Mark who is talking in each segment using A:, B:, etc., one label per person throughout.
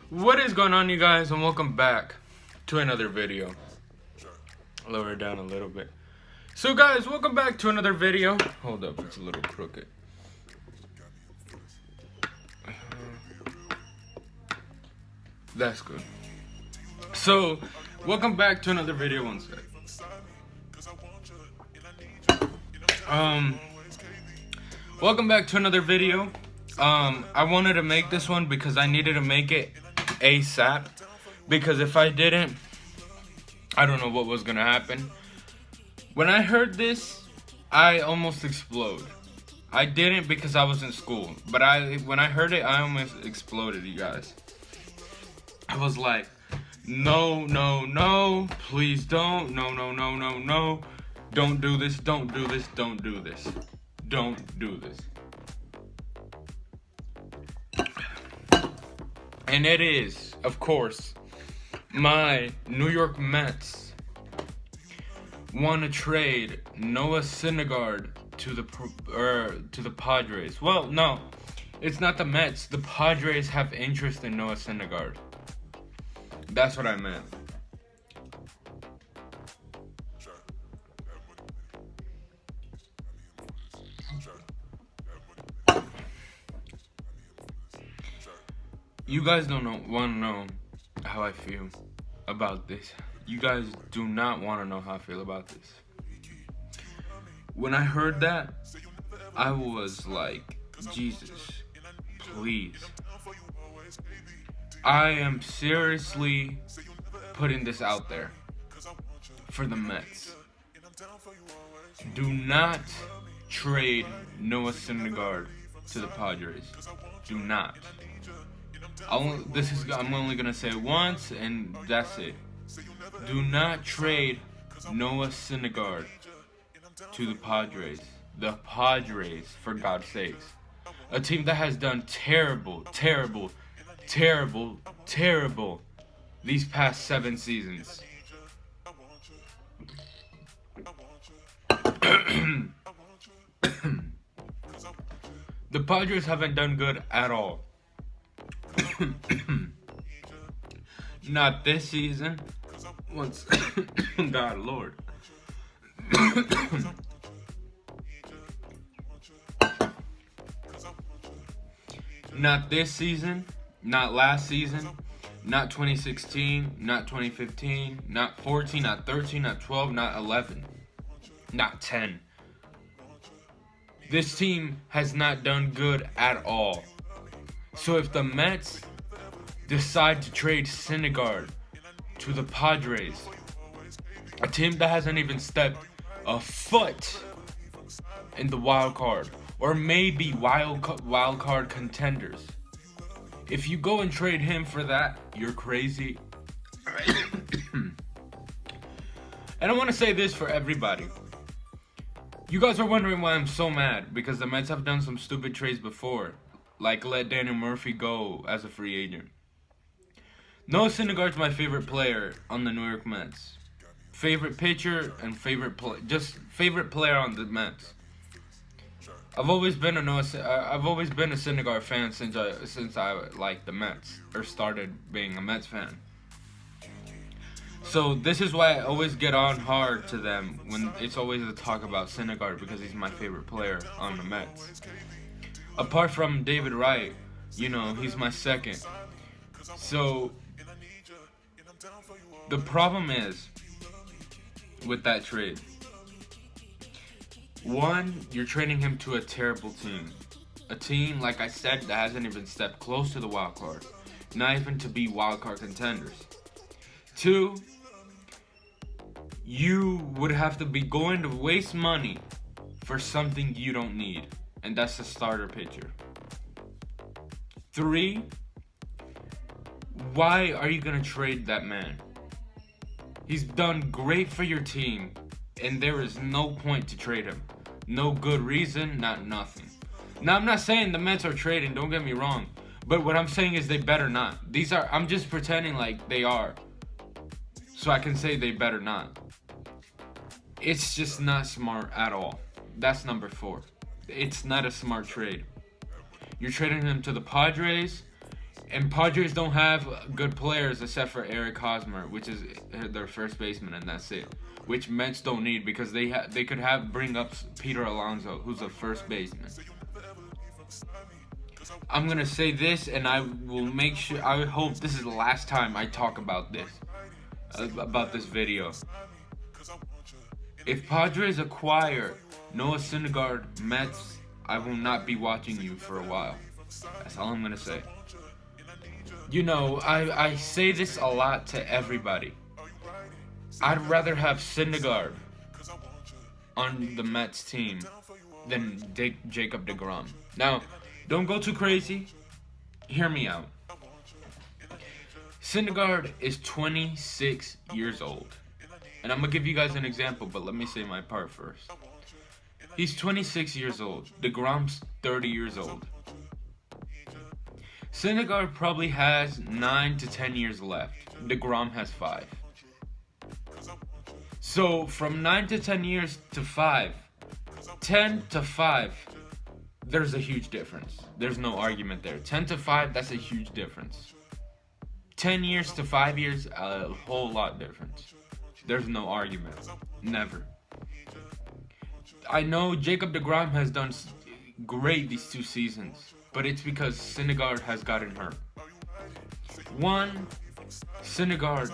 A: What is going on, you guys, and welcome back to another video. Lower it down a little bit. So guys, welcome back to another video. Hold up, it's a little crooked. That's good. So, welcome back to another video. One sec. Welcome back to another video. I wanted to make this one because I needed to make it ASAP. Because if I didn't, I don't know what was gonna happen. When I heard this, I almost exploded. I didn't because I was in school, but when I heard it, I almost exploded, you guys. I was like, no, no, no, please don't, no, no, no, no, no, don't do this, don't do this, don't do this, don't do this. And it is, of course, my New York Mets want to trade Noah Syndergaard to the Padres. Well, no, it's not the Mets. The Padres have interest in Noah Syndergaard. That's what I meant. You guys don't want to know how I feel about this. You guys do not want to know how I feel about this. When I heard that, I was like, Jesus, please. I am seriously putting this out there for the Mets. Do not trade Noah Syndergaard to the Padres. Do not. I'm only gonna say it once, and that's it. Do not trade Noah Syndergaard to the Padres. The Padres, for God's sakes. A team that has done terrible, terrible, terrible, terrible these past 7 seasons. The Padres haven't done good at all. Not this season. Once, God Lord. Not this season. Not last season. Not 2016. Not 2015. Not 14. Not 13. Not 12. Not 11. Not 10. This team has not done good at all. So if the Mets decide to trade Syndergaard to the Padres, a team that hasn't even stepped a foot in the wild card, or maybe wild card contenders, if you go and trade him for that, you're crazy. And I want to say this for everybody. You guys are wondering why I'm so mad, because the Mets have done some stupid trades before. Like let Daniel Murphy go as a free agent. Noah Syndergaard's my favorite player on the New York Mets. Favorite pitcher and favorite player on the Mets. I've always been a Syndergaard fan since I liked the Mets, or started being a Mets fan. So this is why I always get on hard to them when it's always a talk about Syndergaard, because he's my favorite player on the Mets. Apart from David Wright, you know, he's my second. So, the problem is, with that trade, one, you're trading him to a terrible team. A team, like I said, that hasn't even stepped close to the wild card. Not even to be wild card contenders. Two, you would have to be going to waste money for something you don't need. And that's the starter pitcher. 3, why are you going to trade that man? He's done great for your team, and there is no point to trade him. No good reason, not nothing. Now, I'm not saying the Mets are trading, don't get me wrong. But what I'm saying is they better not. I'm just pretending like they are, so I can say they better not. It's just not smart at all. That's number 4. It's not a smart trade. You're trading him to the Padres, And Padres don't have good players except for Eric Hosmer, which is their first baseman, and that's it. Which Mets don't need because they could bring up Peter Alonso, who's a first baseman. I'm gonna say this, and I will make sure. I hope this is the last time I talk about this video. If Padres acquire Noah Syndergaard, Mets, I will not be watching you for a while. That's all I'm gonna say. You know, I say this a lot to everybody. I'd rather have Syndergaard on the Mets team than Jacob deGrom. Now, don't go too crazy. Hear me out. Syndergaard is 26 years old. And I'm going to give you guys an example, but let me say my part first. He's 26 years old. deGrom's 30 years old. Syndergaard probably has 9 to 10 years left. deGrom has 5. So from 9 to 10 years to 5, 10 to 5, there's a huge difference. There's no argument there. 10 to 5, that's a huge difference. 10 years to 5 years, a whole lot difference. There's no argument. Never. I know Jacob deGrom has done great these 2 seasons, but it's because Syndergaard has gotten hurt. Syndergaard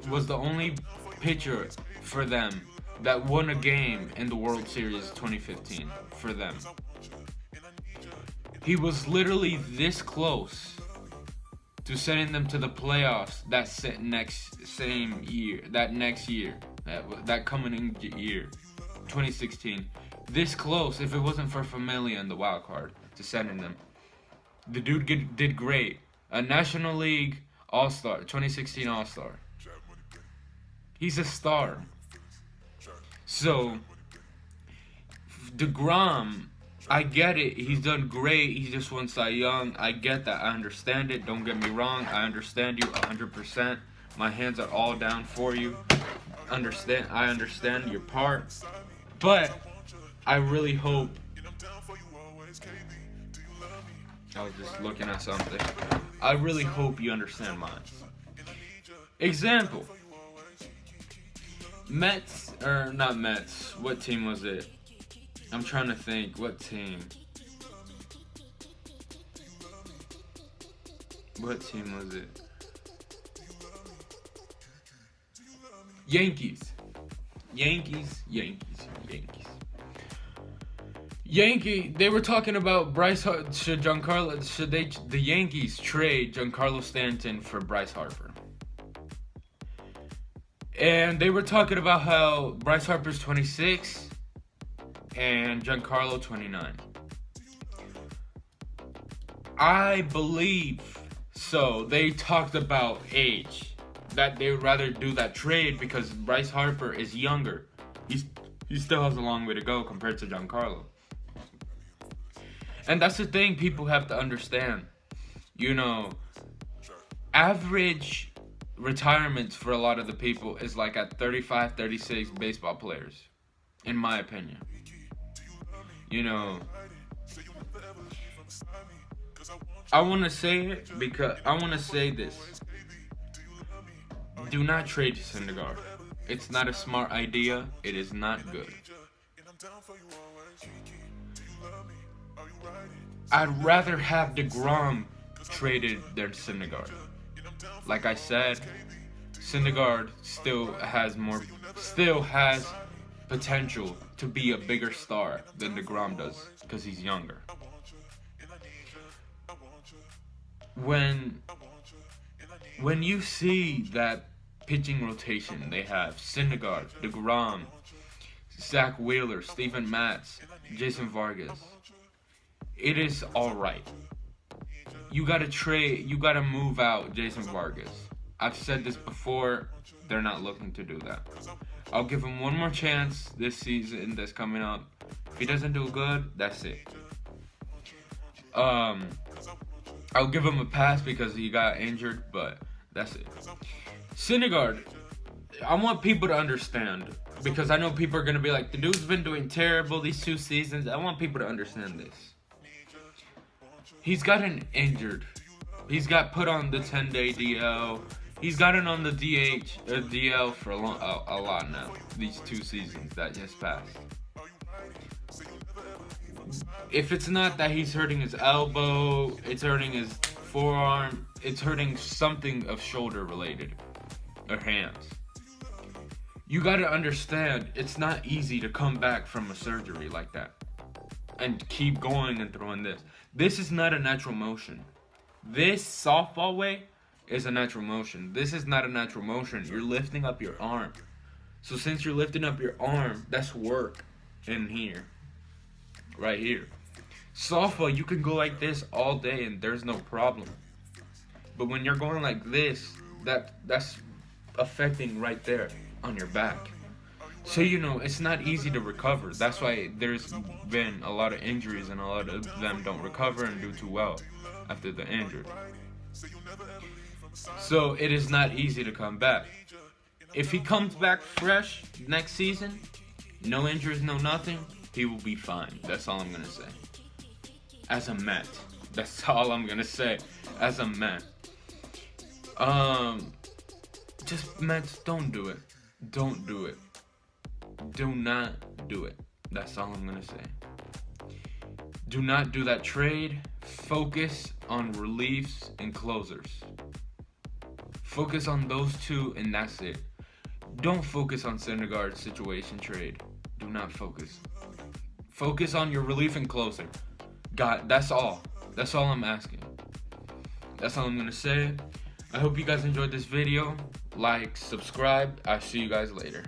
A: was the only pitcher for them that won a game in the World Series 2015 for them. He was literally this close to sending them to the playoffs that coming year, 2016. This close, if it wasn't for Familia and the wild card, to sending them. The dude did great. A National League All-Star, 2016 All-Star. He's a star. So, deGrom, I get it. He's done great. He just won Cy Young. I get that. I understand it. Don't get me wrong. I understand you 100%. My hands are all down for you. I understand your part. But I really hope. I was just looking at something. I really hope you understand mine. Example. Mets, or not Mets. What team was it? I'm trying to think. What team? What team was it? Yankees. They were talking about the Yankees trade Giancarlo Stanton for Bryce Harper. And they were talking about how Bryce Harper's 26 and Giancarlo 29. I believe so. They talked about age. That they would rather do that trade because Bryce Harper is younger. He still has a long way to go compared to Giancarlo. And that's the thing people have to understand. You know, average retirements for a lot of the people is like at 35, 36 baseball players, in my opinion. You know, I want to say it because I want to say this. Do not trade Syndergaard. It's not a smart idea. It is not good. I'd rather have deGrom traded than Syndergaard. Like I said, Syndergaard still has potential to be a bigger star than deGrom does because he's younger. When you see that pitching rotation they have, Syndergaard, deGrom, Zach Wheeler, Steven Matz, Jason Vargas, it is alright. You gotta move out Jason Vargas. I've said this before, they're not looking to do that. I'll give him one more chance this season that's coming up. If he doesn't do good, that's it. I'll give him a pass because he got injured, but that's it. Syndergaard, I want people to understand, because I know people are going to be like, the dude's been doing terrible these 2 seasons. I want people to understand this. He's gotten injured He's got put on the 10-day DL. He's gotten on the DL for a lot now. These 2 seasons that just passed. If it's not that he's hurting his elbow, it's hurting his forearm, it's hurting something of shoulder related or hands. You gotta understand, it's not easy to come back from a surgery like that and keep going and throwing this. This is not a natural motion. This softball way is a natural motion. This is not a natural motion. You're lifting up your arm. So since you're lifting up your arm, that's work in here. Right here. Softball, you can go like this all day and there's no problem. But when you're going like this, that's affecting right there on your back. So it's not easy to recover. That's why there's been a lot of injuries and a lot of them don't recover and do too well after the injury. So it is not easy to come back. If he comes back fresh next season, no injuries, no nothing, he will be fine. That's all I'm gonna say. As a Met, that's all I'm gonna say. As a Met, just Mets, don't do it. Don't do it. Do not do it. That's all I'm gonna say. Do not do that trade. Focus on reliefs and closers. Focus on those 2 and that's it. Don't focus on Syndergaard situation trade. Do not focus. Focus on your relief and closer. God, that's all. That's all I'm asking. That's all I'm gonna say. I hope you guys enjoyed this video. Like, subscribe. I'll see you guys later.